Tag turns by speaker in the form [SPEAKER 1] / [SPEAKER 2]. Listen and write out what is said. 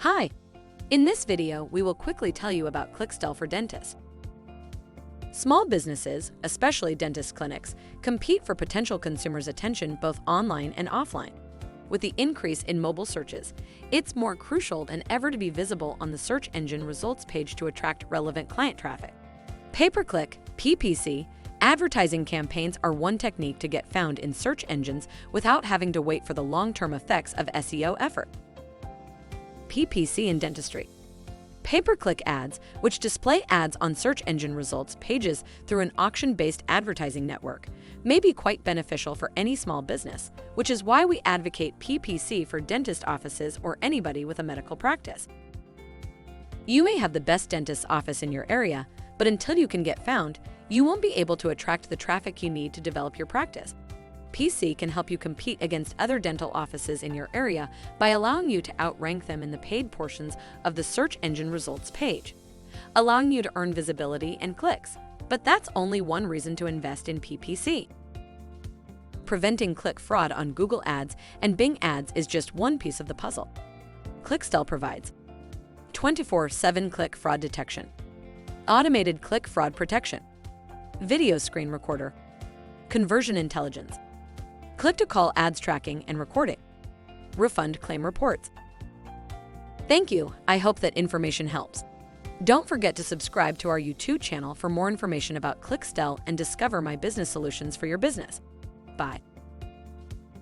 [SPEAKER 1] Hi! In this video, we will quickly tell you about Clixtell for Dentist. Small businesses, especially dentist clinics, compete for potential consumers' attention both online and offline. With the increase in mobile searches, it's more crucial than ever to be visible on the search engine results page to attract relevant client traffic. Pay-per-click, PPC, advertising campaigns are one technique to get found in search engines without having to wait for the long-term effects of SEO effort. PPC in dentistry. Pay-per-click ads, which display ads on search engine results pages through an auction-based advertising network, may be quite beneficial for any small business, which is why we advocate PPC for dentist offices or anybody with a medical practice. You may have the best dentist's office in your area, but until you can get found, you won't be able to attract the traffic you need to develop your practice. PC can help you compete against other dental offices in your area by allowing you to outrank them in the paid portions of the search engine results page, allowing you to earn visibility and clicks. But that's only one reason to invest in PPC. Preventing click fraud on Google Ads and Bing Ads is just one piece of the puzzle. Clixtell provides 24/7 click fraud detection, automated click fraud protection, video screen recorder, conversion intelligence, click-to-call ads tracking and recording, refund claim reports. Thank you. I hope that information helps. Don't forget to subscribe to our YouTube channel for more information about Clixtell and discover my business solutions for your business. Bye.